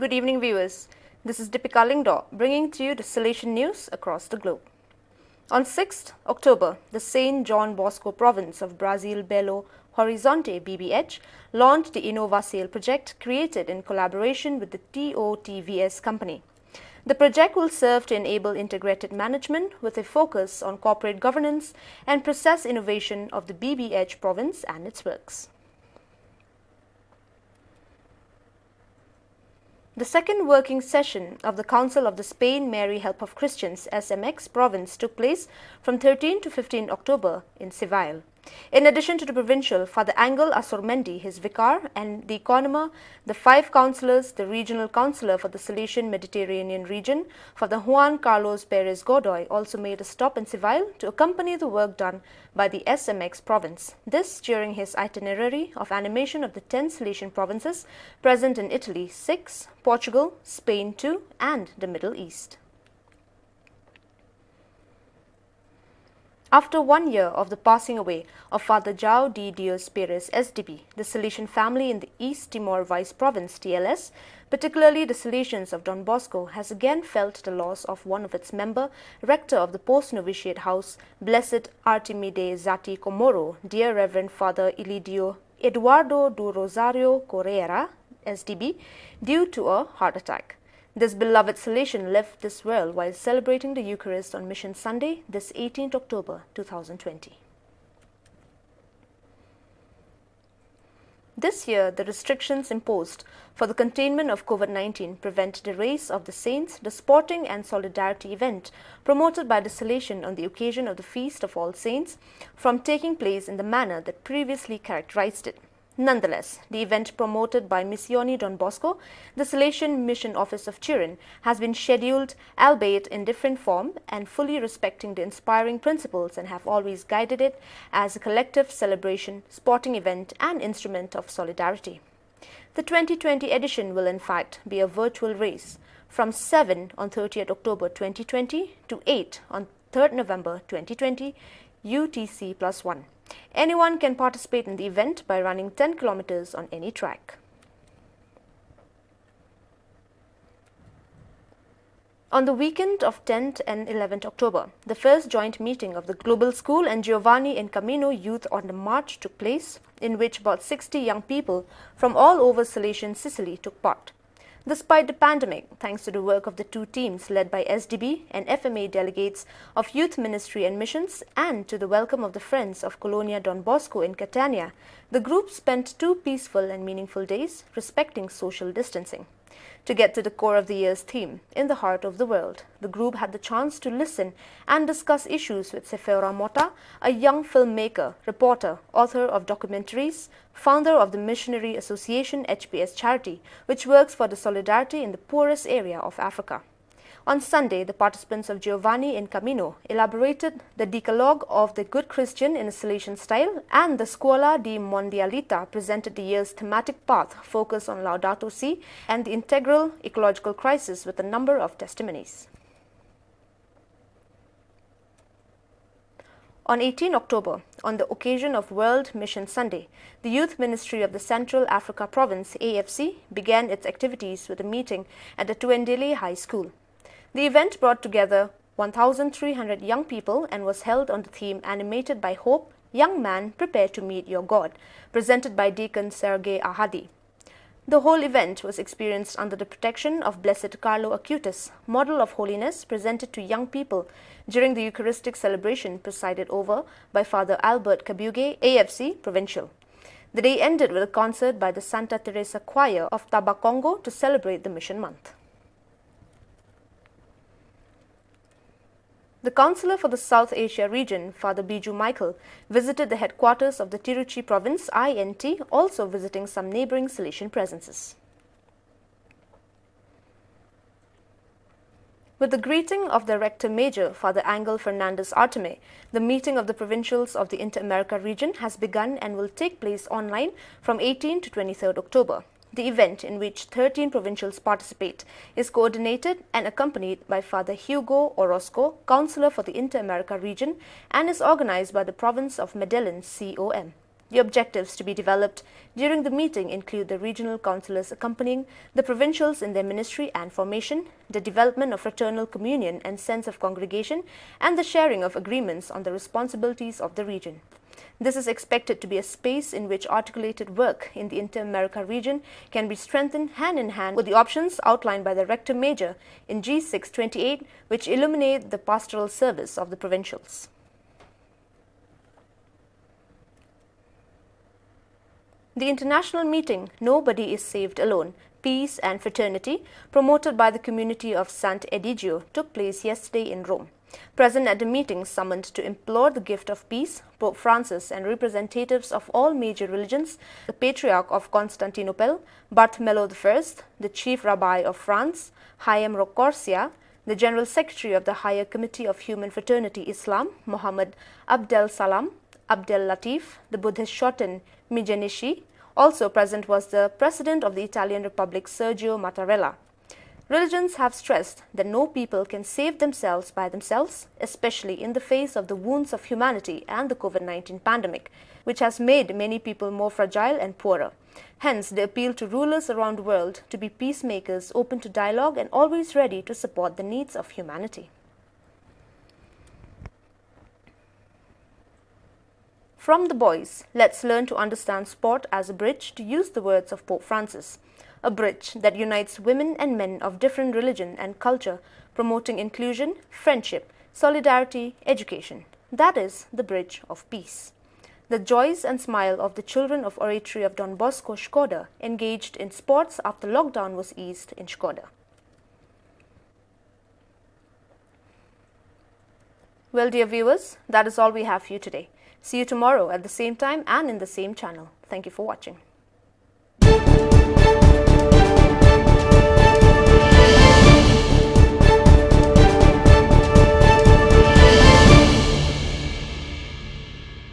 Good evening, viewers. This is Deepika Lingdo bringing to you the Salesian news across the globe. On 6th October, the Saint John Bosco province of Brazil Belo Horizonte BBH launched the InnovaSail project created in collaboration with the TOTVS company. The project will serve to enable integrated management with a focus on corporate governance and process innovation of the BBH province and its works. The second working session of the Council of the Spain Mary Help of Christians SMX province took place from 13 to 15 October in Seville. In addition to the provincial, Father Angel Asormendi, his vicar, and the economer, the 5 councillors, the regional councillor for the Salesian Mediterranean region, Father Juan Carlos Perez Godoy, also made a stop in Seville to accompany the work done by the SMX province. This during his itinerary of animation of the 10 Salesian provinces present in Italy 6, Portugal, Spain 2, and the Middle East. After 1 year of the passing away of Father João de Dios Perez SDB, the Salesian family in the East Timor Vice Province TLS, particularly the Salesians of Don Bosco, has again felt the loss of one of its member, rector of the post-novitiate house, Blessed Artimide Zati Comoro, dear Reverend Father Ilidio Eduardo do Rosario Correia SDB, due to a heart attack. This beloved Salesian left this world while celebrating the Eucharist on Mission Sunday, this 18th October 2020. This year, the restrictions imposed for the containment of COVID-19 prevent the Race of the Saints, the sporting and solidarity event promoted by the Salesian on the occasion of the Feast of All Saints, from taking place in the manner that previously characterized it. Nonetheless, the event promoted by Missioni Don Bosco, the Salesian Mission Office of Turin, has been scheduled, albeit in different form, and fully respecting the inspiring principles, and have always guided it as a collective celebration, sporting event, and instrument of solidarity. The 2020 edition will in fact be a virtual race from 7 on 30th October 2020 to 8 on 3rd November 2020 UTC+1. Anyone can participate in the event by running 10 kilometers on any track. On the weekend of 10th and 11th October, the first joint meeting of the Global School and Giovanni in Camino Youth on the March took place, in which about 60 young people from all over Salesian Sicily took part. Despite the pandemic, thanks to the work of the 2 teams led by SDB and FMA delegates of Youth Ministry and Missions, and to the welcome of the Friends of Colonia Don Bosco in Catania, the group spent 2 peaceful and meaningful days respecting social distancing. To get to the core of the year's theme, In the Heart of the World, the group had the chance to listen and discuss issues with Sephora Mota, a young filmmaker, reporter, author of documentaries, founder of the Missionary Association HPS charity, which works for the solidarity in the poorest area of Africa. On Sunday, the participants of Giovanni in Camino elaborated the Decalogue of the Good Christian in a Salesian style, and the Scuola di Mondialita presented the year's thematic path focused on Laudato Si and the integral ecological crisis with a number of testimonies. On 18 October, on the occasion of World Mission Sunday, the Youth Ministry of the Central Africa Province AFC began its activities with a meeting at the Tuendele High School. The event brought together 1,300 young people and was held on the theme Animated by Hope, Young Man, Prepare to Meet Your God, presented by Deacon Sergei Ahadi. The whole event was experienced under the protection of Blessed Carlo Acutis, model of holiness presented to young people during the Eucharistic celebration presided over by Father Albert Kabuge, AFC Provincial. The day ended with a concert by the Santa Teresa Choir of Tabakongo to celebrate the Mission Month. The Councillor for the South Asia region, Father Biju Michael, visited the headquarters of the Tiruchi province, INT, also visiting some neighbouring Salesian presences. With the greeting of the Rector Major, Father Angel Fernandez Arteme, the meeting of the provincials of the Inter-America region has begun and will take place online from 18 to 23rd October. The event, in which 13 provincials participate, is coordinated and accompanied by Father Hugo Orozco, Councillor for the Inter-America region, and is organized by the province of Medellin COM. The objectives to be developed during the meeting include the regional councillors accompanying the provincials in their ministry and formation, the development of fraternal communion and sense of congregation, and the sharing of agreements on the responsibilities of the region. This is expected to be a space in which articulated work in the Inter-America region can be strengthened hand in hand with the options outlined by the Rector Major in G628, which illuminate the pastoral service of the provincials. The international meeting, Nobody is Saved Alone, Peace and Fraternity, promoted by the community of Sant'Edigio, took place yesterday in Rome. Present at the meeting summoned to implore the gift of peace, Pope Francis and representatives of all major religions, the Patriarch of Constantinople, Bartholomew I, the Chief Rabbi of France, Hayam Rocorsia, the General Secretary of the Higher Committee of Human Fraternity Islam, Muhammad Abdel Salam, Abdel Latif, the Buddhist Shoten Mijenishi. Also present was the President of the Italian Republic, Sergio Mattarella. Religions have stressed that no people can save themselves by themselves, especially in the face of the wounds of humanity and the COVID-19 pandemic, which has made many people more fragile and poorer. Hence, they appeal to rulers around the world to be peacemakers, open to dialogue and always ready to support the needs of humanity. From the boys, let's learn to understand sport as a bridge, to use the words of Pope Francis. A bridge that unites women and men of different religion and culture, promoting inclusion, friendship, solidarity, education. That is the bridge of peace. The joys and smile of the children of Oratory of Don Bosco, Škoda, engaged in sports after lockdown was eased in Škoda. Well, dear viewers, that is all we have for you today. See you tomorrow at the same time and in the same channel. Thank you for watching.